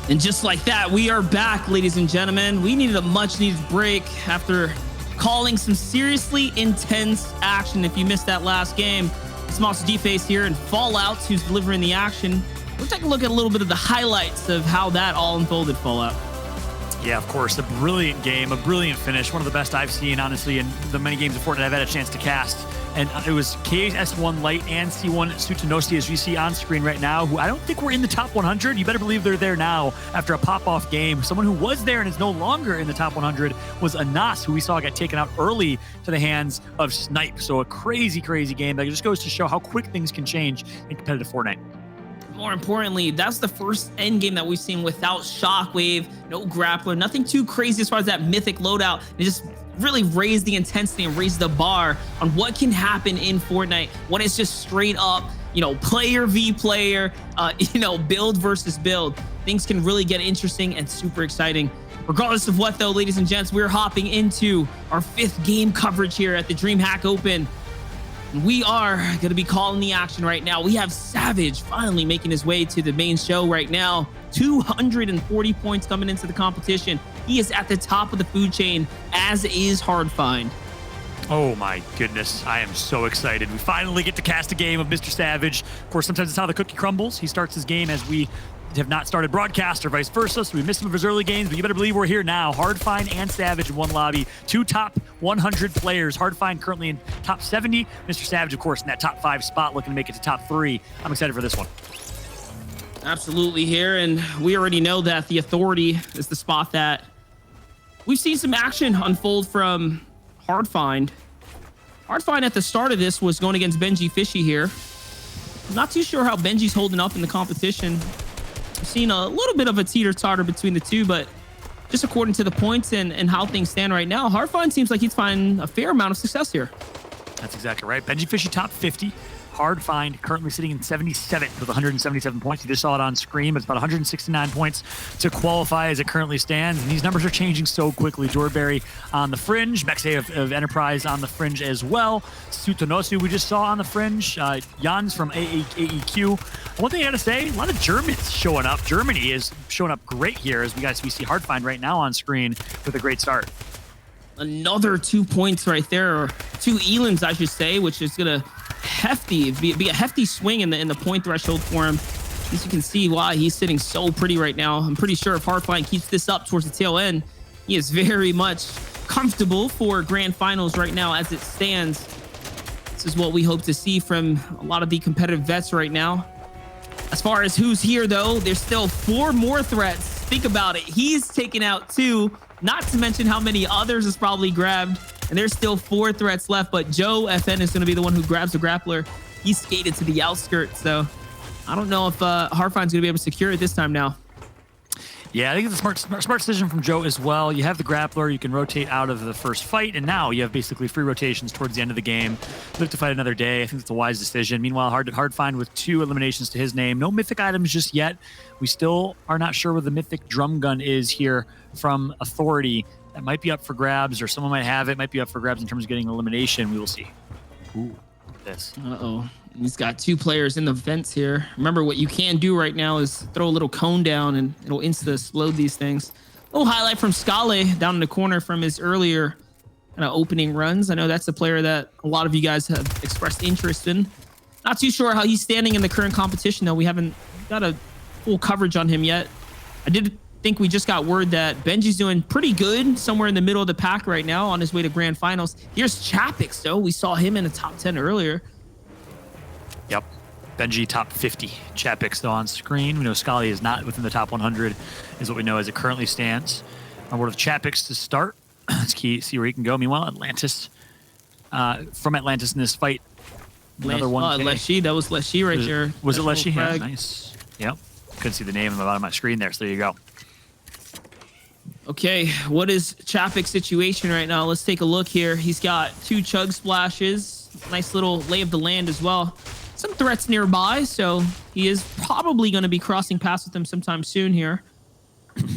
And just like that, we are back, ladies and gentlemen. We needed a much-needed break after calling some seriously intense action. If you missed that last game, it's Monster D-Face here and Fallout, who's delivering the action. We'll take a look at a little bit of the highlights of how that all unfolded, Fallout. Yeah, of course, a brilliant game, a brilliant finish, one of the best I've seen, honestly, in the many games of Fortnite I've had a chance to cast. And it was KS1 Light and C1 Sutanosi, as you see on screen right now, who I don't think were in the top 100. You better believe they're there now after a pop-off game. Someone who was there and is no longer in the top 100 was Anas, who we saw get taken out early to the hands of Snipe. So a crazy, crazy game that just goes to show how quick things can change in competitive Fortnite. More importantly, that's the first end game that we've seen without Shockwave, no grappler, nothing too crazy as far as that mythic loadout. It just really raised the intensity and raised the bar on what can happen in Fortnite when it's just straight up, player v player, build versus build. Things can really get interesting and super exciting. Regardless of what, though, ladies and gents, we're hopping into our 5th game coverage here at the DreamHack Open. We are going to be calling the action right now. We have Savage finally making his way to the main show right now. 240 points coming into the competition. He is at the top of the food chain, as is Hardfind. Oh my goodness, I am so excited. We finally get to cast a game of Mr. Savage. Of course, sometimes it's how the cookie crumbles. He starts his game as we have not started broadcast or vice versa, so we missed some of his early games, but you better believe we're here now. Hardfind and Savage in one lobby. 2 top 100 players. Hardfind currently in top 70. Mr. Savage, of course, in that top 5 spot, looking to make it to top 3. I'm excited for this one. Absolutely here, and we already know that the Authority is the spot that we've seen some action unfold from Hardfind. Hardfind at the start of this was going against Benji Fishy here. Not too sure how Benji's holding up in the competition. I've seen a little bit of a teeter-totter between the two, but just according to the points and how things stand right now, Hardfind seems like he's finding a fair amount of success here. That's exactly right. Benji Fishy top 50. Hardfind currently sitting in 77th with 177 points. You just saw it on screen, but it's about 169 points to qualify as it currently stands. And these numbers are changing so quickly. Jorberry on the fringe, Mexay of Enterprise on the fringe as well. Sutanosu we just saw on the fringe. Jans from AEQ. One thing I gotta say, a lot of Germans showing up. Germany is showing up great here as we see Hardfind right now on screen with a great start. Another 2 points right there, or 2 elims, I should say, which is gonna be a hefty swing in the point threshold for him. As you can see why he's sitting so pretty right now. I'm pretty sure if Hardfind keeps this up towards the tail end, he is very much comfortable for grand finals right now as it stands. This is what we hope to see from a lot of the competitive vets right now. As far as who's here, though, there's still 4 more threats. Think about it. He's taken out 2, not to mention how many others is probably grabbed. And there's still 4 threats left, but Joe FN is going to be the one who grabs the grappler. He skated to the outskirts, so I don't know if Hardfind's going to be able to secure it this time now. Yeah, I think it's a smart decision from Joe as well. You have the grappler, you can rotate out of the first fight, and now you have basically free rotations towards the end of the game. Live to fight another day. I think it's a wise decision. Meanwhile, Hardfind with 2 eliminations to his name. No mythic items just yet. We still are not sure where the mythic drum gun is here from Authority. That might be up for grabs, or someone might have it. Might be up for grabs in terms of getting elimination. We will see. Ooh, look at this. Uh-oh. He's got 2 players in the vents here. Remember, what you can do right now is throw a little cone down, and it'll insta-explode these things. A little highlight from Scale down in the corner from his earlier kind of opening runs. I know that's a player that a lot of you guys have expressed interest in. Not too sure how he's standing in the current competition, though. We haven't got a full coverage on him yet. I did think we just got word that Benji's doing pretty good somewhere in the middle of the pack right now on his way to grand finals. Here's Chapix, though. We saw him in the top 10 earlier. Yep. Benji top 50. Chapix though on screen. We know Scally is not within the top 100 is what we know as it currently stands. On board with Chapix to start. Let's see where he can go. Meanwhile, Atlantis. From Atlantis in this fight. Another one. Leshy. That was Leshy right there. Was it Leshy? Yeah, nice. Yep. Couldn't see the name on the bottom of my screen there, so there you go. Okay, what is Chapik's situation right now? Let's take a look here. He's got 2 chug splashes. Nice little lay of the land as well. Some threats nearby, so he is probably going to be crossing paths with them sometime soon here.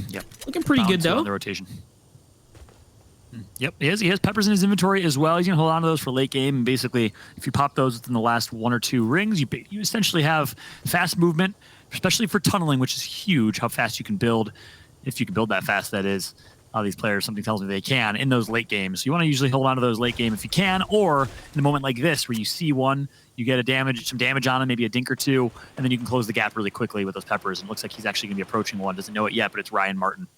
Yep. Looking pretty good, though. On the rotation. Yep, he has peppers in his inventory as well. He's going to hold on to those for late game. And basically, if you pop those within the last 1 or 2 rings, you essentially have fast movement, especially for tunneling, which is huge, how fast you can build. If you can build that fast, that is. These players, something tells me they can in those late games. So you want to usually hold on to those late game if you can, or in a moment like this where you see one, you get some damage on him, maybe a dink or two, and then you can close the gap really quickly with those peppers. And it looks like he's actually going to be approaching one. Doesn't know it yet, but it's Ryan Martin.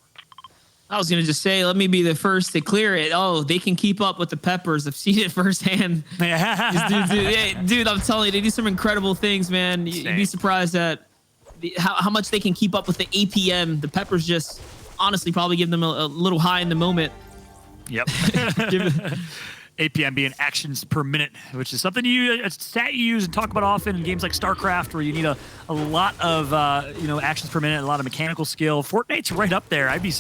I was going to just say, let me be the first to clear it. Oh, they can keep up with the peppers. I've seen it firsthand. Dude, I'm telling you, they do some incredible things, man. You'd be surprised at how much they can keep up with the APM. The peppers just honestly probably give them a little high in the moment. Yep. APM being actions per minute, which is something a stat you use and talk about often in games like StarCraft, where you need a lot of actions per minute, a lot of mechanical skill. Fortnite's right up there. I'd be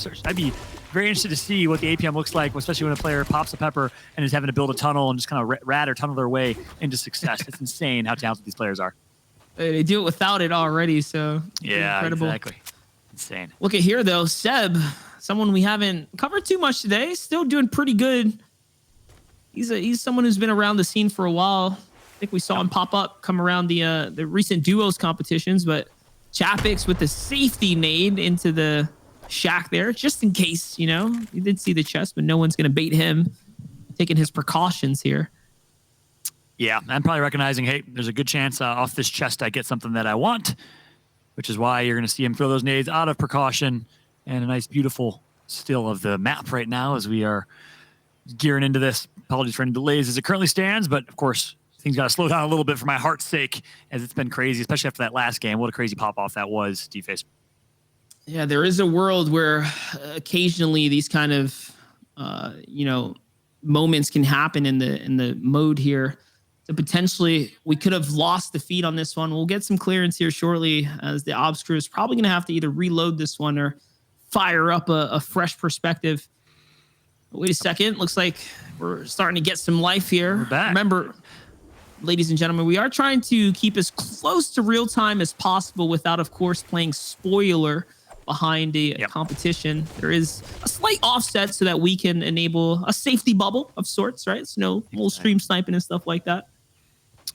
very interested to see what the APM looks like, especially when a player pops a pepper and is having to build a tunnel and just kind of rat or tunnel their way into success. It's insane how talented these players are. They do it without it already, so yeah, incredible. Exactly. Insane. Look at here, though. Seb, someone we haven't covered too much today, still doing pretty good. He's someone who's been around the scene for a while. I think we saw him pop up, come around the recent duos competitions, but Chapix with the safety nade into the shack there, just in case, you did see the chest, but no one's going to bait him, taking his precautions here. Yeah, I'm probably recognizing, hey, there's a good chance off this chest I get something that I want, which is why you're going to see him throw those nades out of precaution. And a nice, beautiful still of the map right now as we are gearing into this. Apologies for any delays as it currently stands, but of course, things got to slow down a little bit for my heart's sake, as it's been crazy, especially after that last game. What a crazy pop-off that was, D-Face. Yeah, there is a world where occasionally these kind of, moments can happen in the mode here. So potentially we could have lost the feed on this one. We'll get some clearance here shortly, as the Obs crew is probably going to have to either reload this one or fire up a fresh perspective. But wait a second. Looks like we're starting to get some life here. We're back. Remember, ladies and gentlemen, we are trying to keep as close to real time as possible without, of course, playing spoiler behind a competition. There is a slight offset so that we can enable a safety bubble of sorts, right? So no little stream sniping and stuff like that.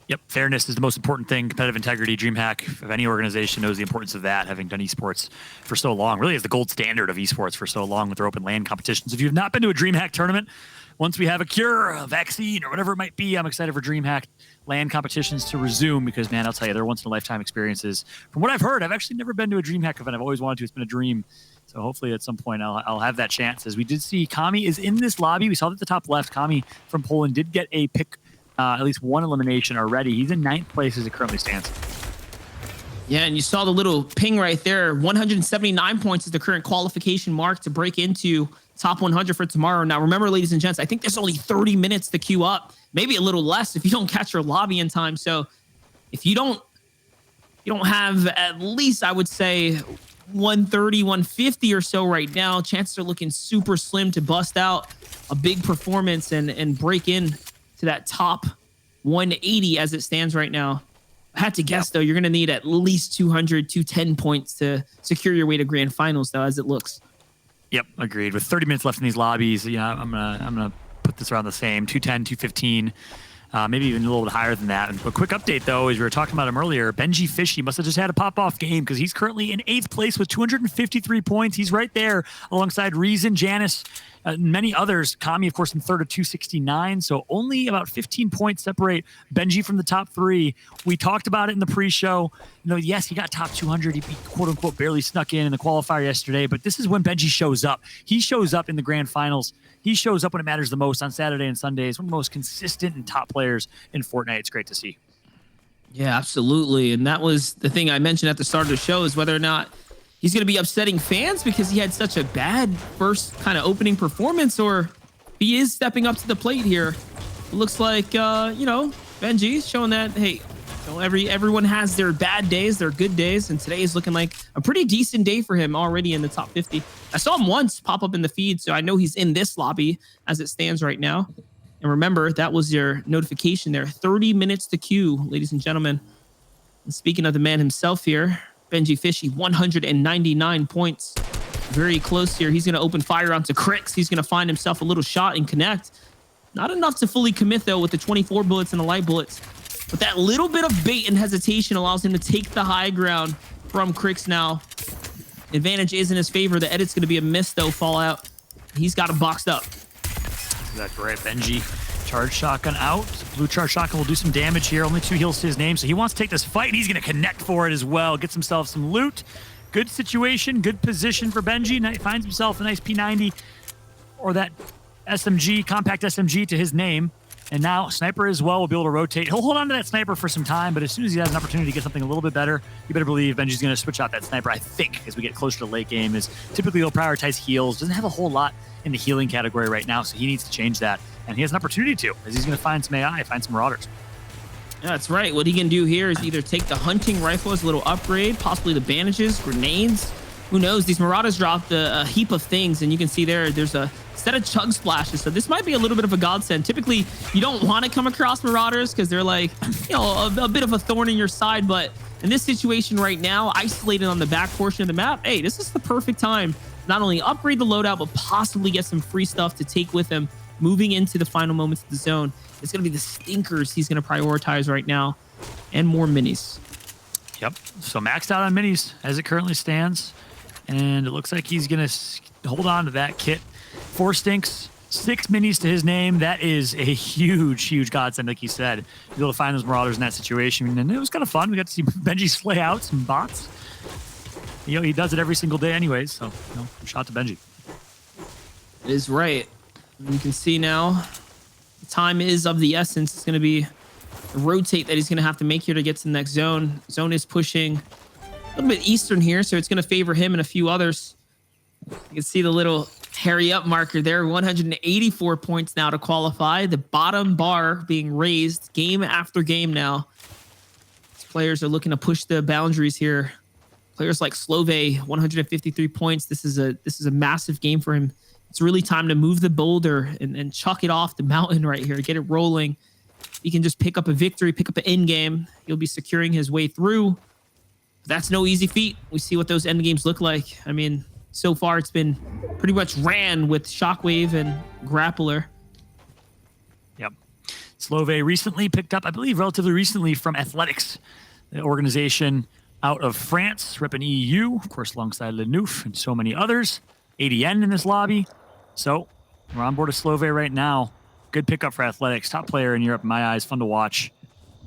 Yep, fairness is the most important thing. Competitive integrity. DreamHack, if any organization, knows the importance of that, having done esports for so long. Really is the gold standard of esports for so long with their open LAN competitions. If you've not been to a DreamHack tournament, once we have a cure, a vaccine, or whatever it might be, I'm excited for DreamHack LAN competitions to resume because, man, I'll tell you, they're once-in-a-lifetime experiences. From what I've heard, I've actually never been to a DreamHack event. I've always wanted to. It's been a dream. So hopefully at some point I'll have that chance. As we did see, Kami is in this lobby. We saw that at the top left. Kami from Poland did get a pick, at least one elimination already. He's in 9th place as it currently stands. Yeah, and you saw the little ping right there. 179 points is the current qualification mark to break into top 100 for tomorrow. Now, remember, ladies and gents, I think there's only 30 minutes to queue up, maybe a little less if you don't catch your lobby in time. So if you don't have at least, I would say, 130, 150 or so right now, chances are looking super slim to bust out a big performance and break in to that top 180 as it stands right now. I had to guess, though, you're going to need at least 200, 210 points to secure your way to grand finals, though, as it looks. Yep, agreed. With 30 minutes left in these lobbies, I'm gonna put this around the same 210, 215, maybe even a little bit higher than that. And a quick update, though, as we were talking about him earlier, Benji Fishy must have just had a pop-off game because he's currently in 8th place with 253 points. He's right there alongside Reason, Janice, many others. Kami, of course, in 3rd at 269. So only about 15 points separate Benji from the top 3. We talked about it in the pre-show. Yes, he got top 200. He quote-unquote barely snuck in the qualifier yesterday. But this is when Benji shows up. He shows up in the grand finals. He shows up when it matters the most on Saturday and Sundays. One of the most consistent and top players in Fortnite. It's great to see. Yeah, absolutely. And that was the thing I mentioned at the start of the show, is whether or not he's going to be upsetting fans because he had such a bad first kind of opening performance, or he is stepping up to the plate here. It looks like, Benji's showing that, hey, everyone has their bad days, their good days, and today is looking like a pretty decent day for him already in the top 50. I saw him once pop up in the feed, so I know he's in this lobby as it stands right now. And remember, that was your notification there. 30 minutes to queue, ladies and gentlemen. And speaking of the man himself here, Benji Fishy, 199 points. Very close here. He's going to open fire onto Crix. He's going to find himself a little shot and connect. Not enough to fully commit, though, with the 24 bullets and the light bullets. But that little bit of bait and hesitation allows him to take the high ground from Crix now. Advantage is in his favor. The edit's going to be a miss, though, Fallout. He's got him boxed up. That's right. Benji, charge shotgun out. Blue charge shotgun will do some damage here. Only 2 heals to his name, so he wants to take this fight. He's going to connect for it as well. Gets himself some loot. Good situation, good position for Benji. Now he finds himself a nice P90 or that SMG, compact SMG to his name. And now Sniper as well will be able to rotate. He'll hold on to that Sniper for some time, but as soon as he has an opportunity to get something a little bit better, you better believe Benji's going to switch out that Sniper, I think, as we get closer to late game. Is typically he'll prioritize heals. Doesn't have a whole lot in the healing category right now, so he needs to change that. And he has an opportunity to, as he's going to find some AI, find some Marauders. Yeah, that's right. What he can do here is either take the hunting rifle as a little upgrade, possibly the bandages, grenades. Who knows? These Marauders dropped a heap of things, and you can see there's a set of chug splashes. So this might be a little bit of a godsend. Typically, you don't want to come across Marauders because they're like, a bit of a thorn in your side. But in this situation right now, isolated on the back portion of the map, hey, this is the perfect time to not only upgrade the loadout, but possibly get some free stuff to take with him moving into the final moments of the zone. It's going to be the stinkers he's going to prioritize right now, and more minis. Yep. So maxed out on minis as it currently stands. And it looks like he's going to hold on to that kit. 4 stinks, 6 minis to his name. That is a huge, huge godsend, like he said. To be able to find those Marauders in that situation. And it was kind of fun. We got to see Benji slay out some bots. He does it every single day anyways. So, shout out to Benji. It is right. You can see now the time is of the essence. It's going to be a rotate that he's going to have to make here to get to the next zone. Zone is pushing a little bit eastern here, so it's going to favor him and a few others. You can see the little hurry up marker there. 184 points now to qualify. The bottom bar being raised game after game now. These players are looking to push the boundaries here. Players like Slove, 153 points. This is a massive game for him. It's really time to move the boulder and chuck it off the mountain right here. Get it rolling. He can just pick up a victory, pick up an end game. He'll be securing his way through. That's no easy feat. We see what those end games look like. I mean, so far it's been pretty much ran with Shockwave and Grappler. Yep. Slove recently picked up, I believe relatively recently, from Athletics, the organization out of France, repping EU, of course, alongside Lenouf and so many others. ADN in this lobby. So we're on board with Slove right now. Good pickup for Athletics. Top player in Europe, in my eyes. Fun to watch.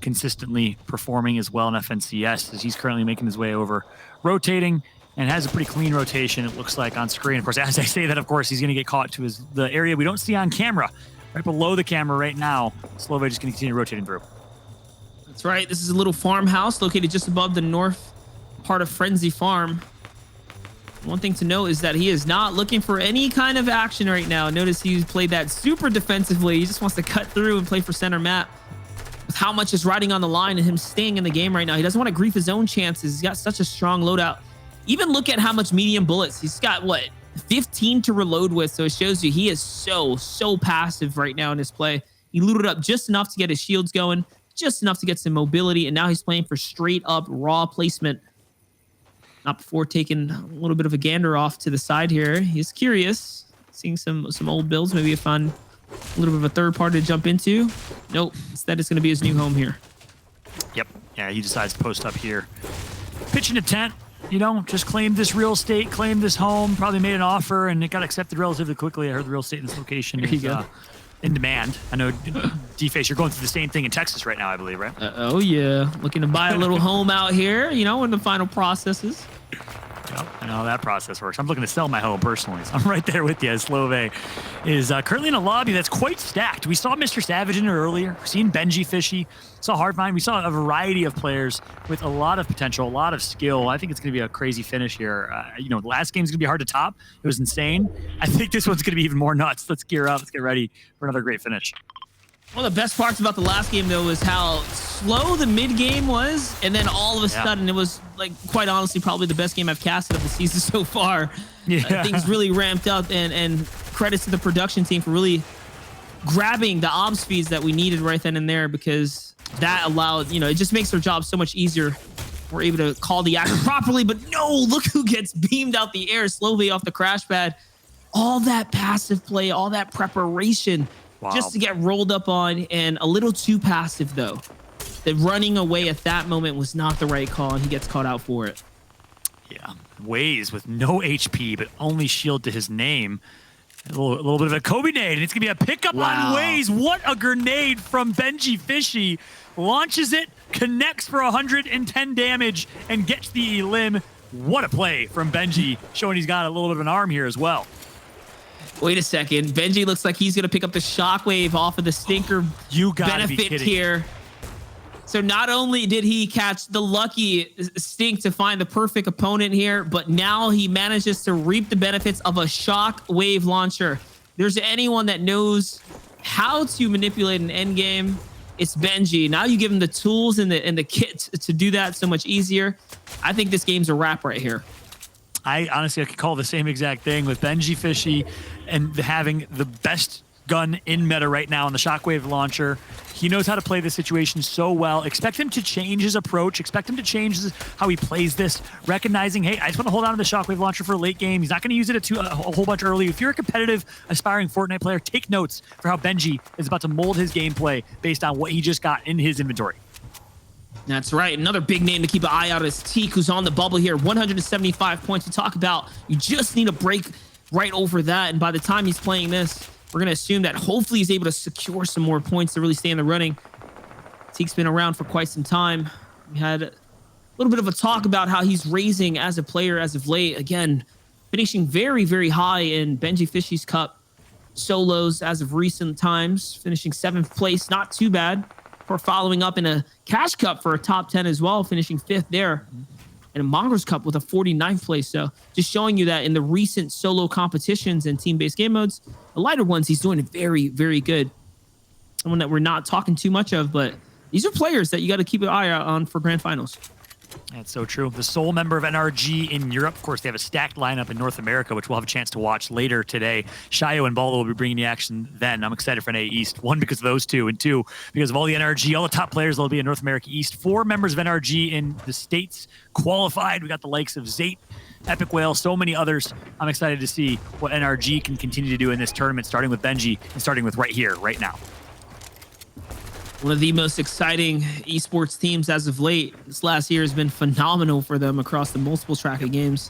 Consistently performing as well in FNCS as he's currently making his way over, rotating, and has a pretty clean rotation, it looks like, on screen. Of course, as I say that, of course, he's going to get caught to the area we don't see on camera, right below the camera right now. Slove just going to continue rotating through. That's right. This is a little farmhouse located just above the north part of Frenzy Farm. One thing to note is that he is not looking for any kind of action right now. Notice he played that super defensively. He just wants to cut through and play for center map. With how much is riding on the line and him staying in the game right now, he doesn't want to grief his own chances. He's got such a strong loadout. Even look at how much medium bullets. He's got, 15 to reload with. So it shows you he is so passive right now in his play. He looted up just enough to get his shields going, just enough to get some mobility, and now he's playing for straight up raw placement. Not before taking a little bit of a gander off to the side here. He's curious, seeing some old builds, maybe find a little bit of a third party to jump into. Nope. Instead, it's going to be his new home here. Yep. Yeah, he decides to post up here. Pitching a tent, just claimed this real estate, claimed this home, probably made an offer, and it got accepted relatively quickly. I heard the real estate in this location is in demand. I know, D-Face, you're going through the same thing in Texas right now, I believe, right? Oh, yeah. Looking to buy a little home out here, in the final processes. Yep, I know how that process works. I'm looking to sell my home personally, so I'm right there with you. Slove is currently in a lobby that's quite stacked. We saw Mr. Savage in it earlier. We've seen Benji Fishy. Saw Hardmine. We saw a variety of players with a lot of potential, a lot of skill. I think it's going to be a crazy finish here. The last game's going to be hard to top. It was insane. I think this one's going to be even more nuts. Let's gear up. Let's get ready for another great finish. One of the best parts about the last game, though, was how slow the mid game was, and then all of a sudden it was, quite honestly, probably the best game I've casted of the season so far. Yeah. Things really ramped up, and credits to the production team for really grabbing the ob speeds that we needed right then and there, because that allowed, it just makes our job so much easier. We're able to call the action properly, but no, look who gets beamed out the air slowly off the crash pad. All that passive play, all that preparation. Wow. Just to get rolled up on, and a little too passive, though. The running away at that moment was not the right call, and he gets caught out for it. Yeah, Waze with no HP, but only shield to his name. A little bit of a Kobe nade, and it's going to be a pickup on Waze. What a grenade from Benji Fishy. Launches it, connects for 110 damage, and gets the elim. What a play from Benji, showing he's got a little bit of an arm here as well. Wait a second. Benji looks like he's going to pick up the shockwave off of the stinker benefit here. So not only did he catch the lucky stink to find the perfect opponent here, but now he manages to reap the benefits of a shockwave launcher. There's anyone that knows how to manipulate an end game, it's Benji. Now you give him the tools and the kit to do that so much easier. I think this game's a wrap right here. I honestly could call the same exact thing with Benji Fishy and having the best gun in meta right now on the shockwave launcher. He knows how to play this situation so well. Expect him to change his approach. Expect him to change how he plays this, recognizing, hey, I just want to hold on to the shockwave launcher for a late game. He's not going to use it a whole bunch early. If you're a competitive, aspiring Fortnite player, take notes for how Benji is about to mold his gameplay based on what he just got in his inventory. That's right. Another big name to keep an eye out is Teak, who's on the bubble here. 175 points to talk about. You just need a break right over that. And by the time he's playing this, we're going to assume that hopefully he's able to secure some more points to really stay in the running. Teak's been around for quite some time. We had a little bit of a talk about how he's raising as a player as of late. Again, finishing very, very high in Benji Fishy's Cup solos as of recent times, finishing 7th place. Not too bad. For following up in a Cash Cup for a top 10 as well, finishing 5th there. And a Mongrels Cup with a 49th place. So just showing you that in the recent solo competitions and team-based game modes, the lighter ones, he's doing very, very good. Someone that we're not talking too much of, but these are players that you got to keep an eye out on for grand finals. That's so true. The sole member of NRG in Europe. Of course, they have a stacked lineup in North America, which we'll have a chance to watch later today. Shayo and Balo will be bringing the action then. I'm excited for NA East. 1, because of those two, and 2, because of all the NRG, all the top players that will be in North America East. 4 members of NRG in the States qualified. We got the likes of Zate, Epic Whale, so many others. I'm excited to see what NRG can continue to do in this tournament, starting with Benji and starting with right here, right now. One of the most exciting esports teams as of late. This last year has been phenomenal for them across the multiple track of games.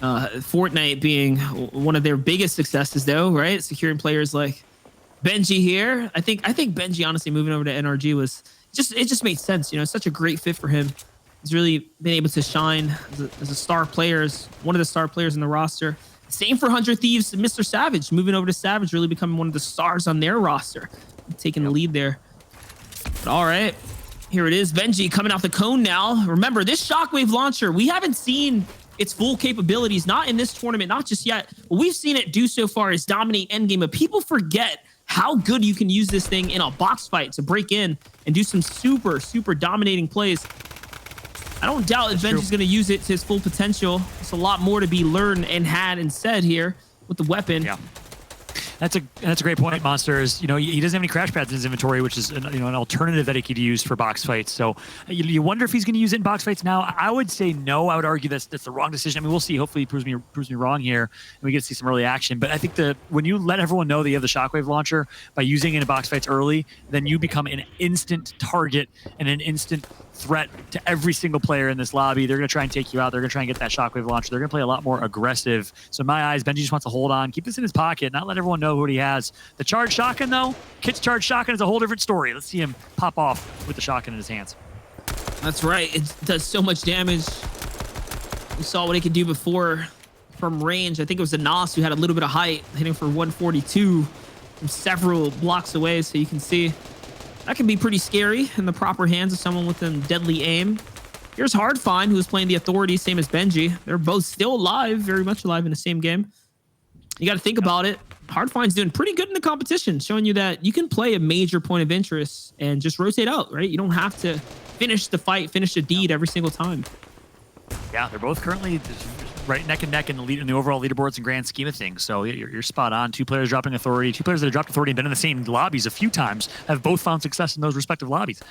Fortnite being one of their biggest successes, though, right? Securing players like Benji here. I think Benji, honestly, moving over to NRG was it just made sense. You know, such a great fit for him. He's really been able to shine as a star player, as one of the star players in the roster. Same for 100 Thieves, Mr. Savage. Moving over to Savage, really becoming one of the stars on their roster. Taking the lead there. But all right, here it is. Benji coming off the cone now. Remember, this shockwave launcher, we haven't seen its full capabilities, not in this tournament, not just yet. What we've seen it do so far is dominate endgame, but people forget how good you can use this thing in a box fight to break in and do some super, super dominating plays. I don't doubt that Benji's going to use it to his full potential. There's a lot more to be learned and had and said here with the weapon. Yeah. That's a great point, Monster. He doesn't have any crash pads in his inventory, which is an alternative that he could use for box fights. So you wonder if he's going to use it in box fights now. I would say no. I would argue that's the wrong decision. I mean, we'll see. Hopefully, he proves me wrong here, and we get to see some early action. But I think when you let everyone know that you have the shockwave launcher by using it in box fights early, then you become an instant target and an instant threat to every single player in this lobby. They're going to try and take you out. They're going to try and get that shockwave launcher. They're going to play a lot more aggressive. So in my eyes, Benji just wants to hold on, keep this in his pocket, not let everyone know what he has. The charge shotgun, though, Kit's charge shotgun is a whole different story. Let's see him pop off with the shotgun in his hands. That's right. It does so much damage. We saw what it could do before from range. I think it was the Nos who had a little bit of height, hitting for 142 from several blocks away. So you can see that can be pretty scary in the proper hands of someone with a deadly aim. Here's Hardfind, who was playing the Authority, same as Benji. They're both still alive, very much alive in the same game. You got to think about it. Hardfind's doing pretty good in the competition, showing you that you can play a major point of interest and just rotate out, right? You don't have to finish the fight, finish the deed every single time. Yeah, they're both currently right neck and neck in the overall leaderboards and grand scheme of things. So you're spot on. 2 players dropping Authority. 2 players that have dropped Authority and been in the same lobbies a few times have both found success in those respective lobbies.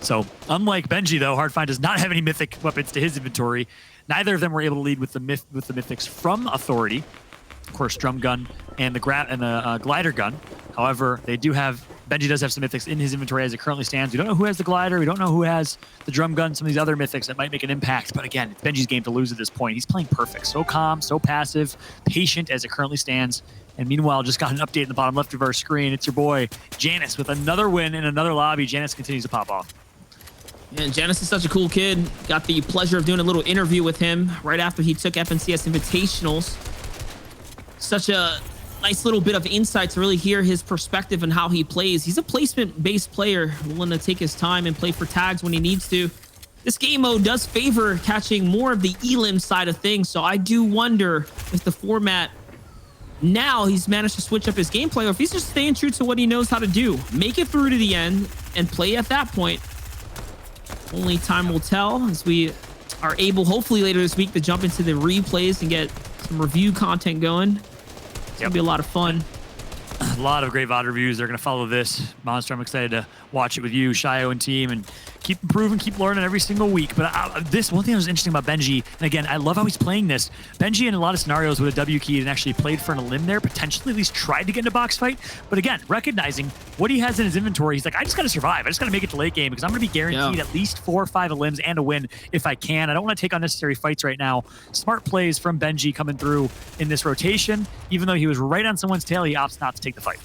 So unlike Benji, though, Hardfind does not have any mythic weapons to his inventory. Neither of them were able to lead with the mythics from Authority. Of course, Drum Gun and the glider gun. However, they do have Benji does have some mythics in his inventory as it currently stands. We don't know who has the glider. We don't know who has the drum gun, some of these other mythics that might make an impact. But again, it's Benji's game to lose at this point. He's playing perfect. So calm, so passive, patient as it currently stands. And meanwhile, just got an update in the bottom left of our screen. It's your boy, Janice, with another win in another lobby. Janice continues to pop off. And Janice is such a cool kid. Got the pleasure of doing a little interview with him right after he took FNCS Invitationals. Such a nice little bit of insight to really hear his perspective on how he plays. He's a placement-based player, willing to take his time and play for tags when he needs to. This game mode does favor catching more of the elim side of things, so I do wonder if the format now he's managed to switch up his gameplay, or if he's just staying true to what he knows how to do. Make it through to the end and play at that point. Only time will tell, as we are able, hopefully later this week, to jump into the replays and get some review content going. It's gonna be a lot of fun. A lot of great VOD reviews. They're going to follow this. Monster, I'm excited to watch it with you, Shio and team, and keep improving, keep learning every single week. But this one thing that was interesting about Benji, and again, I love how he's playing this. Benji, in a lot of scenarios, would have W keyed and actually played for an elim there, potentially at least tried to get in a box fight. But again, recognizing what he has in his inventory, he's like, I just got to survive. I just got to make it to late game because I'm going to be guaranteed at least 4 or 5 elims and a win if I can. I don't want to take unnecessary fights right now. Smart plays from Benji coming through in this rotation. Even though he was right on someone's tail, he opts not to take the fight.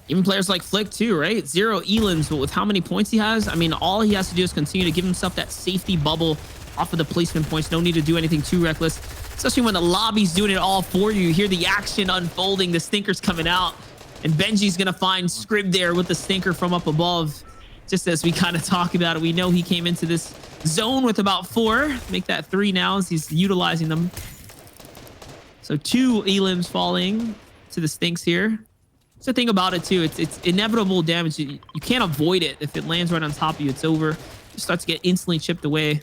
Even players like Flick too, right? 0 elims, but with how many points he has, I mean, all he has to do is continue to give himself that safety bubble off of the placement points. No need to do anything too reckless, especially when the lobby's doing it all for you. You hear the action unfolding, the stinker's coming out, and Benji's gonna find Scrib there with the stinker from up above. Just as we kind of talk about it, we know he came into this zone with about 4. Make that 3 now as he's utilizing them. So 2 elims falling to the stinks here. That's the thing about it too. It's inevitable damage. You can't avoid it. If it lands right on top of you, it's over. It starts to get instantly chipped away.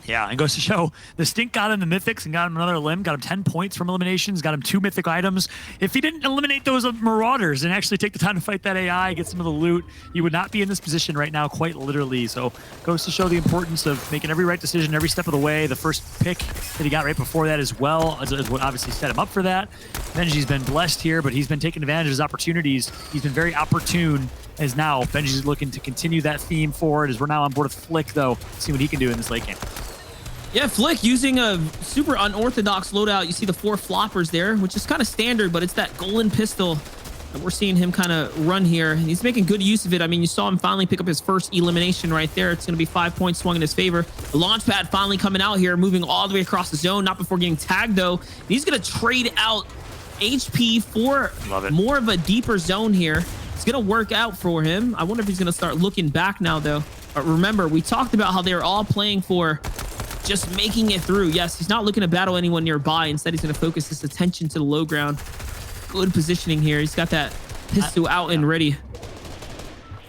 Yeah, and goes to show the stink got him the mythics and got him another limb, got him 10 points from eliminations, got him 2 mythic items. If he didn't eliminate those marauders and actually take the time to fight that AI, get some of the loot, he would not be in this position right now, quite literally. So goes to show the importance of making every right decision every step of the way. The first pick that he got right before that as well as what obviously set him up for that. Benji's been blessed here, but he's been taking advantage of his opportunities. He's been very opportune, as now Benji's looking to continue that theme forward, as we're now on board with Flick, though, see what he can do in this late game. Yeah, Flick using a super unorthodox loadout. You see the 4 floppers there, which is kind of standard, but it's that golden pistol that we're seeing him kind of run here. He's making good use of it. I mean, you saw him finally pick up his first elimination right there. It's going to be 5 points swung in his favor. The launch pad finally coming out here, moving all the way across the zone, not before getting tagged, though. He's going to trade out HP for more of a deeper zone here. It's going to work out for him. I wonder if he's going to start looking back now, though. But remember, we talked about how they were all playing for just making it through. Yes, he's not looking to battle anyone nearby. Instead, he's going to focus his attention to the low ground. Good positioning here. He's got that pistol out and ready.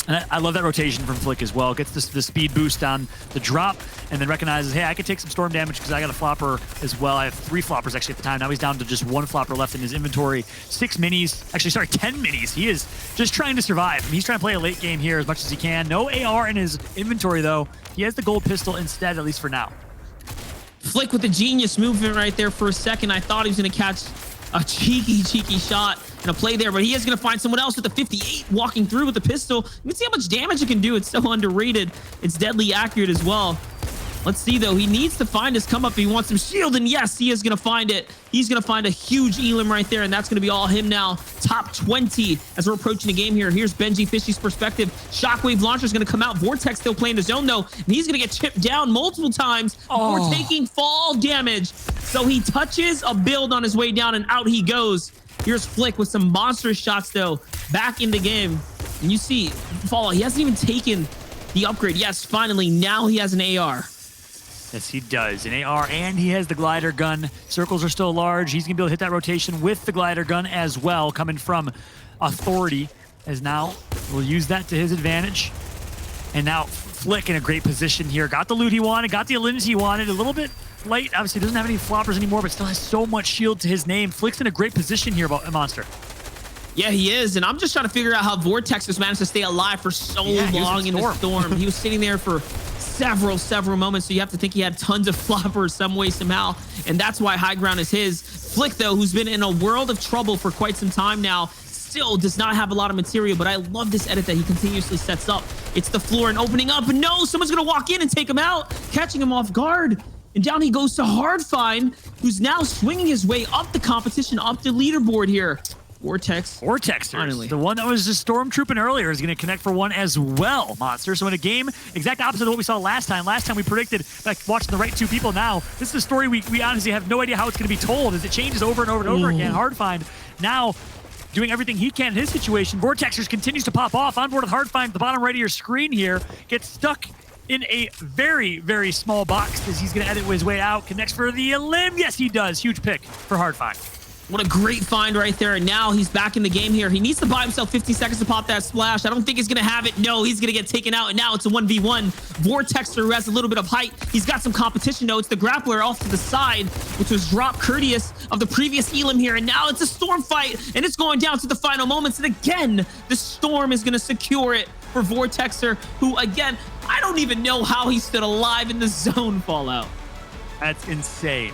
And I love that rotation from Flick as well. Gets the speed boost on the drop and then recognizes, hey, I can take some storm damage because I got a flopper as well. I have 3 floppers actually at the time. Now he's down to just 1 flopper left in his inventory. 6 minis. Actually, sorry, 10 minis. He is just trying to survive. I mean, he's trying to play a late game here as much as he can. No AR in his inventory, though. He has the gold pistol instead, at least for now. Flick with the genius movement right there for a second. I thought he was going to catch a cheeky shot and a play there, but he is going to find someone else with the 58 walking through with the pistol. You can see how much damage it can do. It's so underrated. It's deadly accurate as well. Let's see, though. He needs to find his come up if he wants some shield, and yes, he is going to find it. He's going to find a huge elim right there, and that's going to be all him now. Top 20 as we're approaching the game here. Here's Benji Fishy's perspective. Shockwave launcher is going to come out. Vortex still playing the zone, though, and he's going to get chipped down multiple times before taking fall damage. So he touches a build on his way down, and out he goes. Here's Flick with some monstrous shots, though, back in the game. And you see, Fall, he hasn't even taken the upgrade. Yes, finally, now he has an AR. Yes, he does. An AR, and he has the glider gun. Circles are still large. He's going to be able to hit that rotation with the glider gun as well, coming from Authority, as now we'll use that to his advantage. And now Flick in a great position here. Got the loot he wanted, got the elims he wanted. A little bit late. Obviously, doesn't have any floppers anymore, but still has so much shield to his name. Flick's in a great position here, Monster. Yeah, he is, and I'm just trying to figure out how Vortex has managed to stay alive for so long in the storm. He was sitting there for several moments, so you have to think he had tons of floppers some way, somehow, and that's why high ground is his. Flick, though, who's been in a world of trouble for quite some time now, still does not have a lot of material, but I love this edit that he continuously sets up. It's the floor and opening up, and no, someone's gonna walk in and take him out, catching him off guard. And down he goes to Hardfind, who's now swinging his way up the competition, up the leaderboard here. Vortexers, the one that was just stormtrooping earlier, is going to connect for one as well, Monster. So in a game, exact opposite of what we saw last time. Last time we predicted, like watching the right two people. Now, this is a story we honestly have no idea how it's going to be told, as it changes over and over and over again. Hardfind now doing everything he can in his situation. Vortexers continues to pop off. On board with Hardfind at the bottom right of your screen here. Gets stuck in a very, very small box as he's going to edit his way out. Connects for the limb. Yes, he does. Huge pick for Hardfind. What a great find right there. And now he's back in the game here. He needs to buy himself 50 seconds to pop that splash. I don't think he's going to have it. No, he's going to get taken out. And now it's a 1v1. Vortexer, who has a little bit of height. He's got some competition, though. It's the grappler off to the side, which was drop courteous of the previous Elim here. And now it's a storm fight, and it's going down to the final moments. And again, the storm is going to secure it for Vortexer, who, again, I don't even know how he stood alive in the zone fallout. That's insane.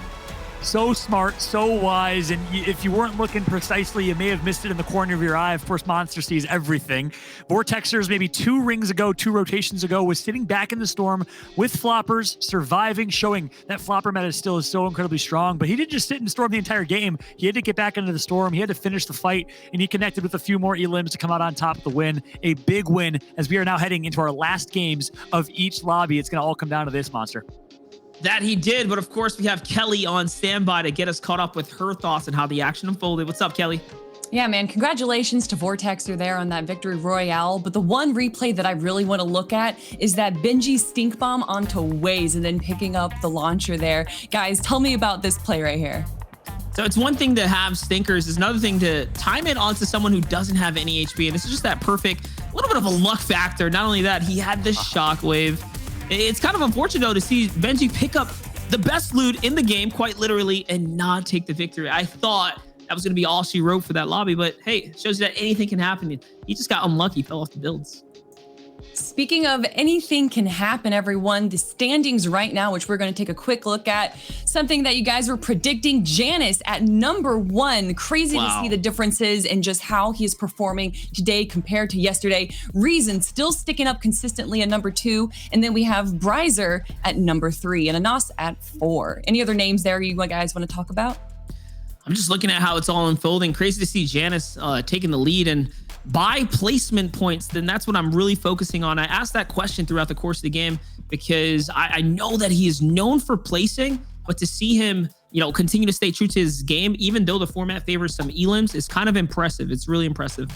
So smart, so wise, and if you weren't looking precisely, you may have missed it in the corner of your eye. Of course, Monster sees everything. Vortexers, maybe 2 rings ago, 2 rotations ago, was sitting back in the storm with floppers, surviving, showing that flopper meta still is so incredibly strong. But he didn't just sit in the storm the entire game. He had to get back into the storm. He had to finish the fight, and he connected with a few more elims to come out on top of the win. A big win as we are now heading into our last games of each lobby. It's going to all come down to this, Monster. That he did, but of course we have Kelly on standby to get us caught up with her thoughts and how the action unfolded. What's up, Kelly? Yeah, man, congratulations to Vortexer there on that victory royale. But the one replay that I really want to look at is that Benji stink bomb onto Waze and then picking up the launcher there. Guys, tell me about this play right here. So it's one thing to have stinkers, it's another thing to time it onto someone who doesn't have any HP. And this is just that perfect, little bit of a luck factor. Not only that, he had this shockwave. It's kind of unfortunate, though, to see Benji pick up the best loot in the game, quite literally, and not take the victory. I thought that was going to be all she wrote for that lobby, but hey, it shows you that anything can happen. He just got unlucky, fell off the builds. Speaking of anything can happen, everyone, the standings right now, which we're going to take a quick look at, something that you guys were predicting, Janice at #1. Crazy to see the differences in just how he is performing today compared to yesterday. Reason still sticking up consistently at #2. And then we have Bryzer at #3 and Anas at 4. Any other names there you guys want to talk about? I'm just looking at how it's all unfolding. Crazy to see Janice taking the lead and by placement points. Then that's what I'm really focusing on. I asked that question throughout the course of the game because I know that he is known for placing, but to see him, continue to stay true to his game, even though the format favors some elims, is kind of impressive. It's really impressive.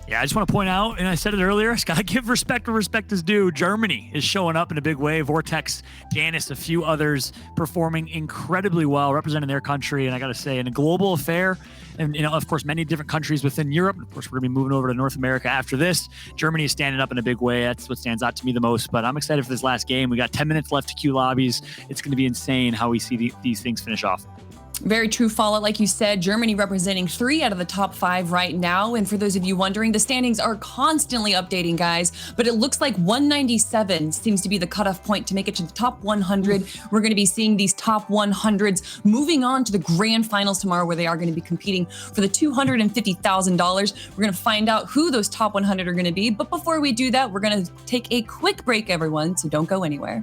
Yeah, I just want to point out, and I said it earlier, it's got to give respect where respect is due. Germany is showing up in a big way. Vortex, Janice, a few others performing incredibly well, representing their country. And I got to say, in a global affair, and of course, many different countries within Europe. Of course, we're going to be moving over to North America after this. Germany is standing up in a big way. That's what stands out to me the most. But I'm excited for this last game. We got 10 minutes left to queue lobbies. It's going to be insane how we see these things finish off. Very true, Fallout. Like you said, Germany representing 3 out of the top 5 right now. And for those of you wondering, the standings are constantly updating, guys. But it looks like 197 seems to be the cutoff point to make it to the top 100. We're going to be seeing these top 100s moving on to the grand finals tomorrow, where they are going to be competing for the $250,000. We're going to find out who those top 100 are going to be. But before we do that, we're going to take a quick break, everyone. So don't go anywhere.